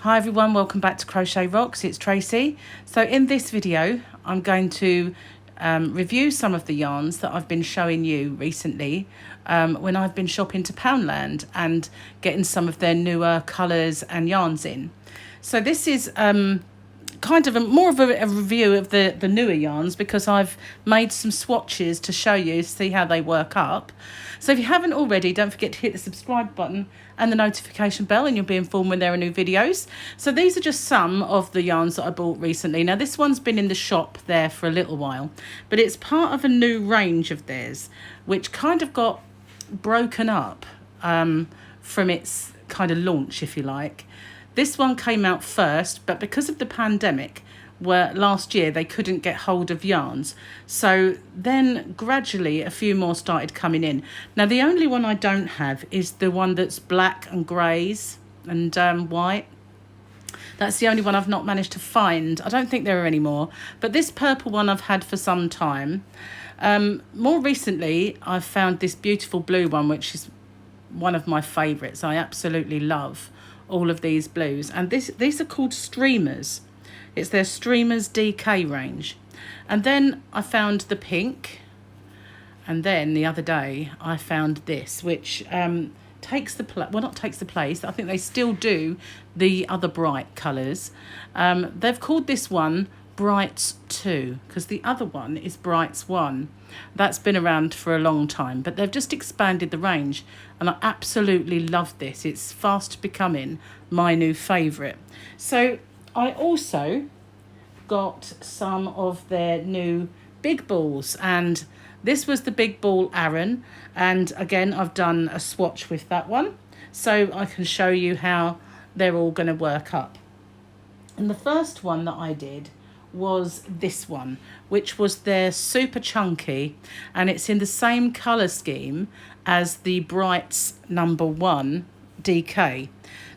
Hi everyone, welcome back to Crochetrocks. It's Tracy. So in this video I'm going to review some of the yarns that I've been showing you recently when I've been shopping to Poundland and getting some of their newer colours and yarns in. So this is kind of more of a review of the newer yarns because I've made some swatches to show you, see how they work up. So if you haven't already, don't forget to hit the subscribe button and the notification bell and you'll be informed when there are new videos. So these are just some of the yarns that I bought recently. Now this one's been in the shop there for a little while, but it's part of a new range of theirs which kind of got broken up from its kind of launch, if you like. This one came out first, but because of the pandemic, where last year they couldn't get hold of yarns, so then gradually a few more started coming in. Now the only one I don't have is the one that's black and greys and white. That's the only one I've not managed to find. I don't think there are any more, but this purple one I've had for some time. More recently I've found this beautiful blue one, which is one of my favourites. I absolutely love all of these blues, and these are called streamers. It's their Streamers DK range. And then I found the pink, and then the other day I found this, which takes the place, well, not takes the place, I think they still do the other bright colours. They've called this one Brights 2 because the other one is Brights 1. That's been around for a long time, but they've just expanded the range and I absolutely love this. It's fast becoming my new favourite. So I also got some of their new big balls, and this was the big ball Aran, and again I've done a swatch with that one so I can show you how they're all going to work up. And the first one that I did was this one, which was their super chunky, and it's in the same colour scheme as the Brights number 1 DK.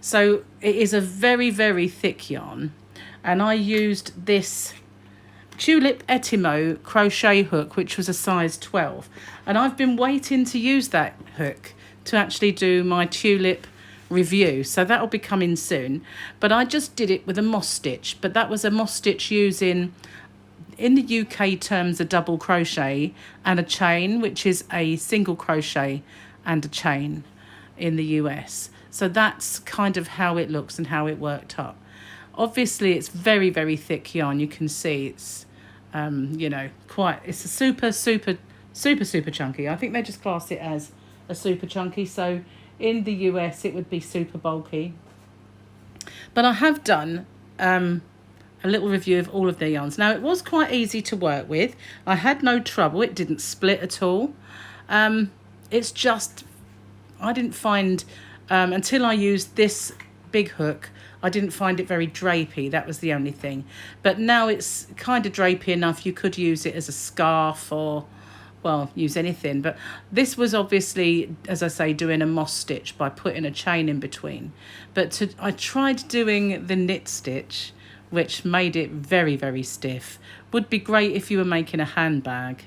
So it is a very, very thick yarn, and I used this Tulip Etimo crochet hook, which was a size 12, and I've been waiting to use that hook to actually do my tulip review, so that'll be coming soon. But I just did it with a moss stitch, but that was a moss stitch using, in the UK terms, a double crochet and a chain, which is a single crochet and a chain in the US. So that's kind of how it looks and how it worked up. Obviously it's very, very thick yarn. You can see it's you know, quite, it's a super chunky. I think they just class it as a super chunky, so in the US it would be super bulky. But I have done a little review of all of their yarns. Now it was quite easy to work with. I had no trouble. It didn't split at all. It's just I didn't find until I used this big hook, I didn't find it very drapey. That was the only thing. But now it's kind of drapey enough. You could use it as a scarf or, well, use anything. But this was obviously, as I say, doing a moss stitch by putting a chain in between. But I tried doing the knit stitch, which made it very, very stiff. Would be great if you were making a handbag,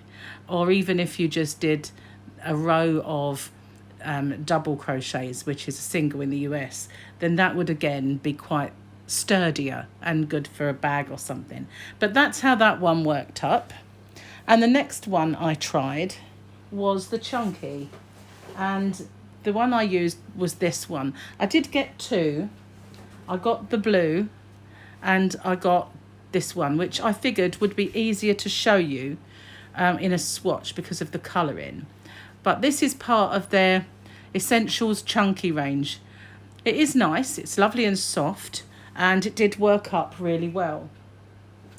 or even if you just did a row of double crochets, which is a single in the US, then that would again be quite sturdier and good for a bag or something. But that's how that one worked up. And the next one I tried was the chunky, and the one I used was this one. I did get two. I got the blue and I got this one, which I figured would be easier to show you in a swatch because of the colouring. But this is part of their Essentials chunky range. It is nice, it's lovely and soft, and it did work up really well.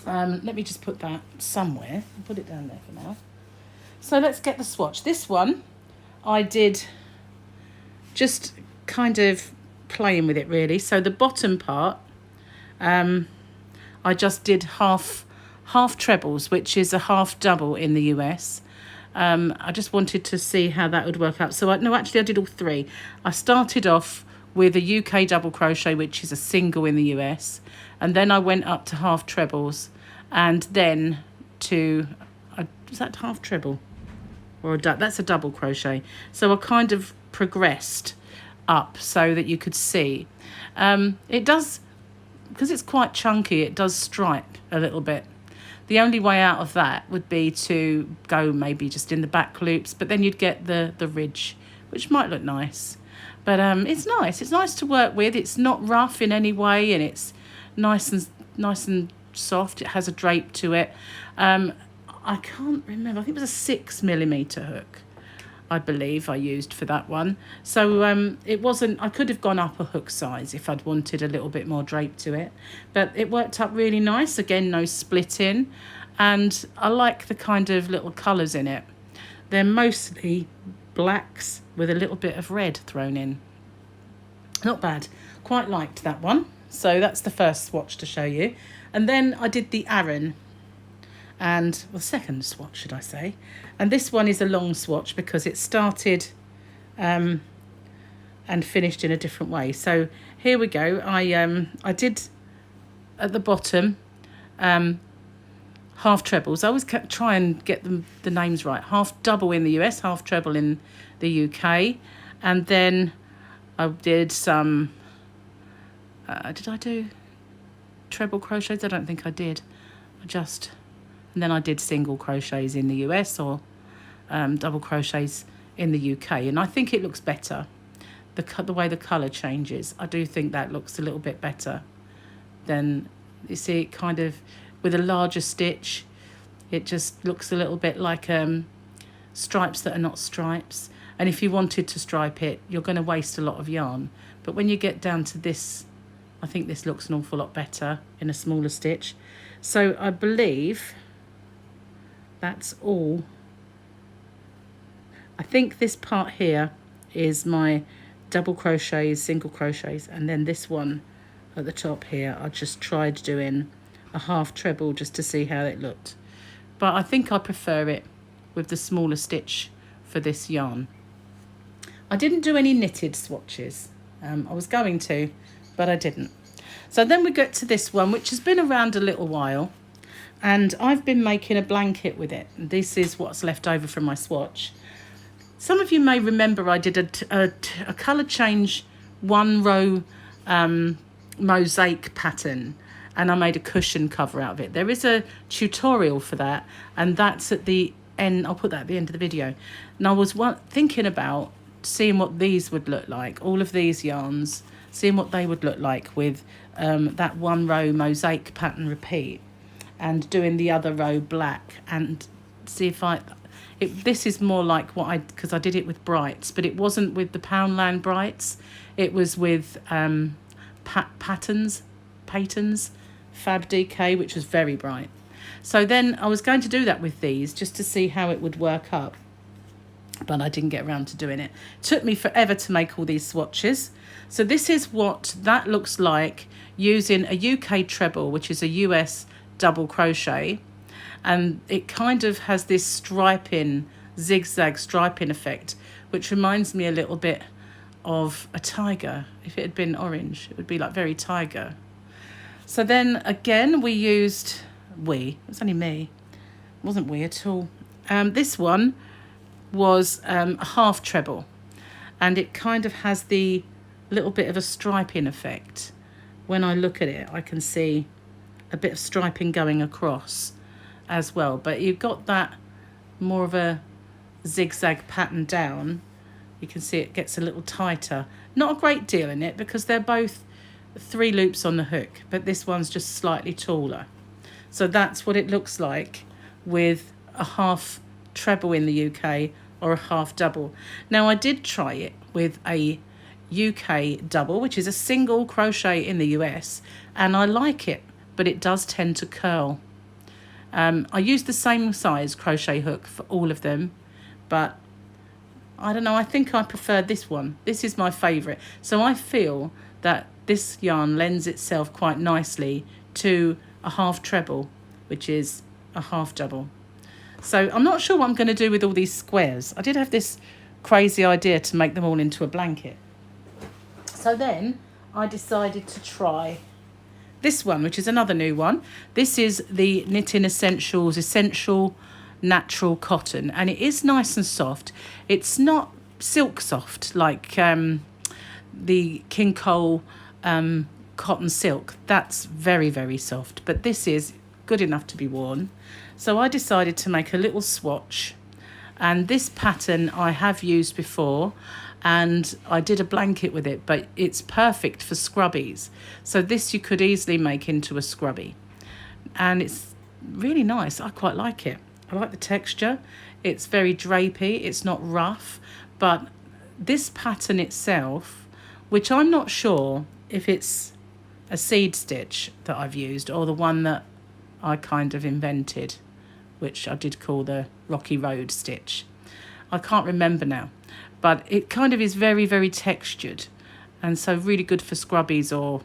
Let me just put that somewhere, put it down there for now. So let's get the swatch. This one I did just kind of playing with it really. So the bottom part I just did half trebles, which is a half double in the US. I just wanted to see how that would work out. So I did all three. I started off with a UK double crochet, which is a single in the US, and then I went up to half trebles, and then to is that half treble or that's a double crochet. So I kind of progressed up so that you could see. It does because it's quite chunky, it does stripe a little bit. The only way out of that would be to go maybe just in the back loops, but then you'd get the ridge, which might look nice. But it's nice. It's nice to work with. It's not rough in any way, and it's nice and soft. It has a drape to it. I can't remember. I think it was a 6mm hook, I believe I used for that one. So it wasn't, I could have gone up a hook size if I'd wanted a little bit more drape to it, but it worked up really nice. Again, no splitting, and I like the kind of little colours in it. They're mostly blacks with a little bit of red thrown in. Not bad. Quite liked that one. So that's the first swatch to show you. And then I did the Aran, and the second swatch, should I say. And this one is a long swatch because it started and finished in a different way. So here we go. I did at the bottom half trebles. I always try and get the names right. Half double in the US, half treble in the UK. And then I did some, did I do treble crochets? I don't think I did. And then I did single crochets in the US, or double crochets in the UK. And I think it looks better. The way the colour changes, I do think that looks a little bit better than, you see, it kind of, with a larger stitch, it just looks a little bit like stripes that are not stripes. And if you wanted to stripe it, you're going to waste a lot of yarn. But when you get down to this, I think this looks an awful lot better in a smaller stitch. So I believe that's all. I think this part here is my double crochets, single crochets, and then this one at the top here, I just tried doing a half treble just to see how it looked. But I think I prefer it with the smaller stitch for this yarn. I didn't do any knitted swatches. I was going to, but I didn't. So then we get to this one, which has been around a little while, and I've been making a blanket with it. This is what's left over from my swatch. Some of you may remember I did a colour change 1 row mosaic pattern, and I made a cushion cover out of it. There is a tutorial for that, and that's at the end. I'll put that at the end of the video. And I was thinking about seeing what these would look like, all of these yarns, seeing what they would look like with that 1 row mosaic pattern repeat, and doing the other row black, and see if this is more like what because I did it with brights, but it wasn't with the Poundland brights. It was with Patterns Fab DK, which was very bright. So then I was going to do that with these just to see how it would work up, but I didn't get around to doing it. It took me forever to make all these swatches. So this is what that looks like using a UK treble, which is a US double crochet, and it kind of has this striping, zigzag striping effect, which reminds me a little bit of a tiger. If it had been orange, it would be like very tiger. So then again, it was only me, it wasn't we at all. This one was a half treble, and it kind of has the little bit of a striping effect. When I look at it, I can see a bit of striping going across as well, but you've got that more of a zigzag pattern down. You can see it gets a little tighter. Not a great deal in it because they're both 3 loops on the hook, but this one's just slightly taller. So that's what it looks like with a half treble in the UK or a half double. Now I did try it with a UK double, which is a single crochet in the US, and I like it, but it does tend to curl. I used the same size crochet hook for all of them, but I don't know, I think I prefer this one. This is my favourite. So I feel that this yarn lends itself quite nicely to a half treble, which is a half double. So I'm not sure what I'm going to do with all these squares. I did have this crazy idea to make them all into a blanket. So then I decided to try this one, which is another new one. This is the Knitting Essentials Essential Natural Cotton, and it is nice and soft. It's not silk soft like the King Cole cotton silk, that's very, very soft, but this is good enough to be worn. So I decided to make a little swatch, and this pattern I have used before, and I did a blanket with it, but it's perfect for scrubbies. So this you could easily make into a scrubby, and it's really nice. I quite like it. I like the texture. It's very drapey, it's not rough, but this pattern itself, which I'm not sure if it's a seed stitch that I've used or the one that I kind of invented, which I did call the Rocky Road stitch. I can't remember now, but it kind of is very, very textured, and so really good for scrubbies or,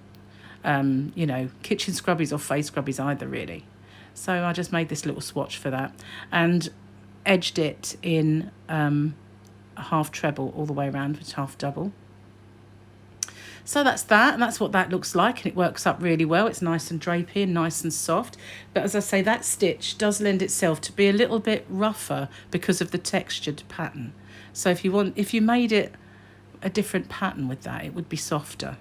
you know, kitchen scrubbies or face scrubbies either, really. So I just made this little swatch for that and edged it in a half treble all the way around with half double. So that's that, and that's what that looks like, and it works up really well. It's nice and drapey and nice and soft, but as I say, that stitch does lend itself to be a little bit rougher because of the textured pattern. So if you made it a different pattern with that, it would be softer,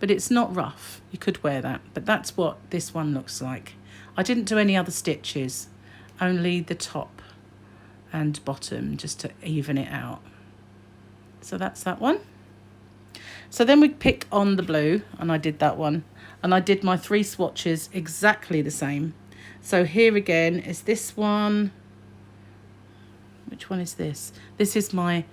but it's not rough. You could wear that, but that's what this one looks like. I didn't do any other stitches, only the top and bottom, just to even it out. So that's that one. So then we pick on the blue, and I did that one, and I did my 3 swatches exactly the same. So here again is this one. Which one is this? This is my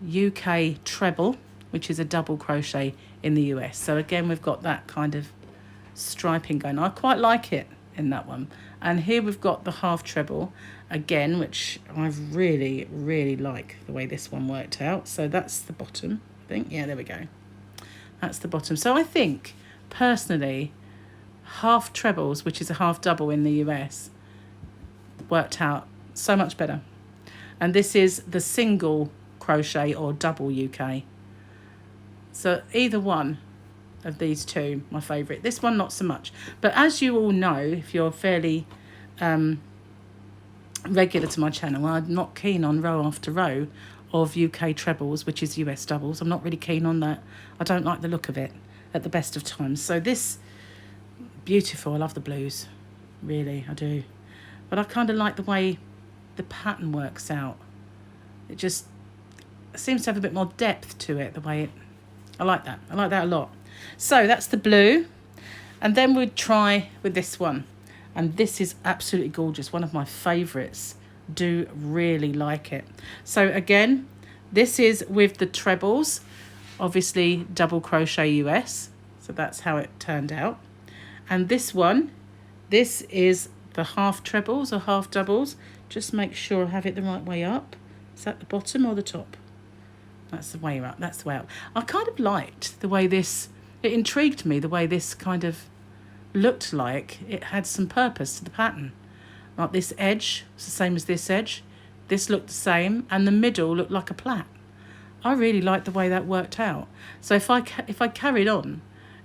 UK treble, which is a double crochet in the US. So again, we've got that kind of striping going. I quite like it in that one. And here we've got the half treble again, which I really, really like the way this one worked out. So that's the bottom, I think. Yeah, there we go. That's the bottom. So I think, personally, half trebles, which is a half double in the US, worked out so much better. And this is the single crochet or double UK. So either one of these two, my favourite. This one, not so much. But as you all know, if you're fairly regular to my channel, I'm not keen on row after row of UK trebles, which is US doubles. I'm not really keen on that. I don't like the look of it at the best of times. So this, beautiful. I love the blues. Really, I do. But I kind of like the way the pattern works out. It just seems to have a bit more depth to it, the way it... I like that. I like that a lot. So that's the blue. And then we'd try with this one. And this is absolutely gorgeous. One of my favourites. Do really like it. So again, this is with the trebles. Obviously double crochet US. So that's how it turned out. And this one, this is the half trebles or half doubles. Just make sure I have it the right way up. Is that the bottom or the top? That's the way up. That's the way up. I kind of liked the way this... It intrigued me the way this kind of looked like it had some purpose to the pattern. Like this edge was the same as this edge. This looked the same, and the middle looked like a plait. I really liked the way that worked out. So if I carried on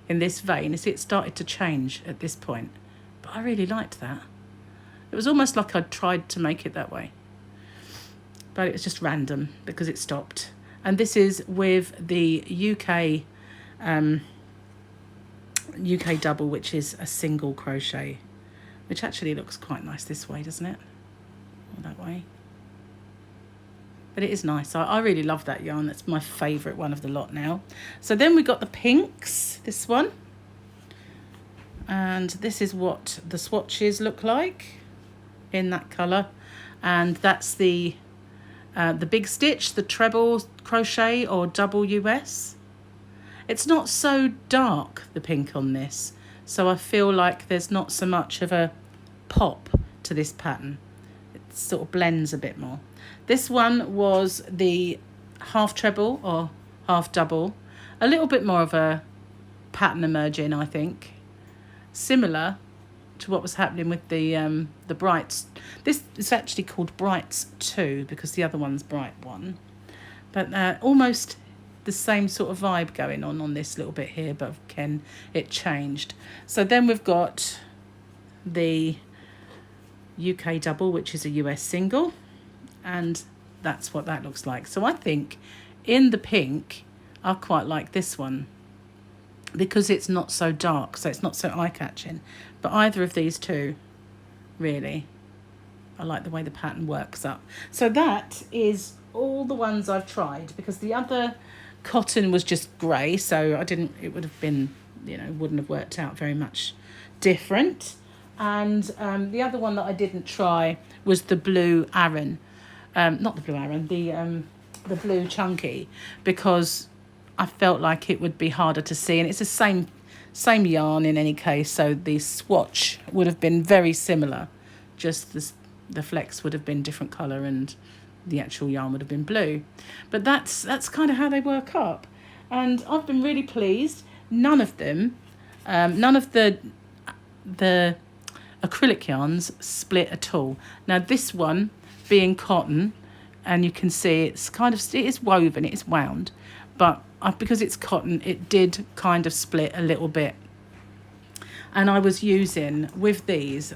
in this vein, it started to change at this point. But I really liked that. It was almost like I'd tried to make it that way. But it was just random because it stopped. And this is with the UK double, which is a single crochet, which actually looks quite nice this way, doesn't it? Or that way. But it is nice. I really love that yarn. That's my favourite one of the lot now. So then we got the pinks, this one. And this is what the swatches look like in that colour. And that's the big stitch, the treble crochet or double US. It's not so dark, the pink on this, so I feel like there's not so much of a pop to this pattern. It sort of blends a bit more. This one was the half treble or half double. A little bit more of a pattern emerging, I think. Similar to what was happening with the Brights. This is actually called Brights 2 because the other one's Bright 1. But almost the same sort of vibe going on this little bit here, but again, it changed. So then we've got the UK double, which is a US single, and that's what that looks like. So I think in the pink, I quite like this one. because it's not so dark, so it's not so eye-catching. But either of these two, really, I like the way the pattern works up. So that is all the ones I've tried, because the other cotton was just grey, so it would have been, wouldn't have worked out very much different. And the other one that I didn't try was the blue Aran. Not the blue Aran, the blue chunky, because I felt like it would be harder to see, and it's the same yarn in any case, so the swatch would have been very similar, just the flex would have been different colour and the actual yarn would have been blue. But that's kind of how they work up, and I've been really pleased. None of them, none of the acrylic yarns split at all. Now this one being cotton, and you can see it is woven, it is wound, but because it's cotton, it did kind of split a little bit. And I was using, with these,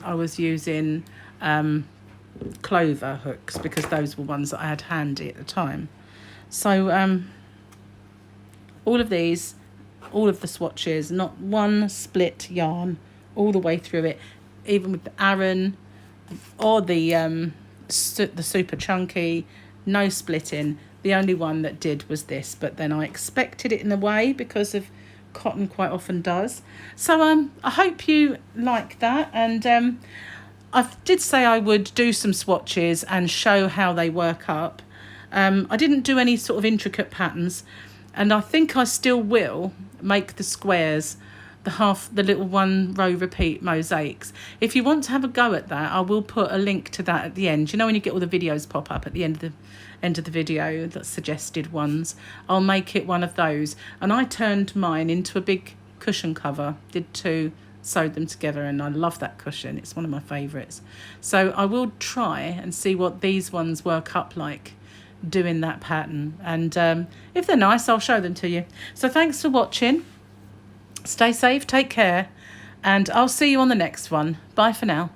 clover hooks, because those were ones that I had handy at the time. So all of these, all of the swatches, not one split yarn all the way through it, even with the Aran or the super chunky, no splitting. The only one that did was this, but then I expected it in a way, because of cotton quite often does. So I hope you like that, and I did say I would do some swatches and show how they work up. I didn't do any sort of intricate patterns, and I think I still will make the squares, the little 1 row repeat mosaics. If you want to have a go at that, I will put a link to that at the end. You know when you get all the videos pop up at the end of the video, the suggested ones, I'll make it one of those. And I turned mine into a big cushion cover, did 2, sewed them together, and I love that cushion. It's one of my favourites. So I will try and see what these ones work up like doing that pattern, and if they're nice, I'll show them to you. So thanks for watching. Stay safe, take care, and I'll see you on the next one. Bye for now.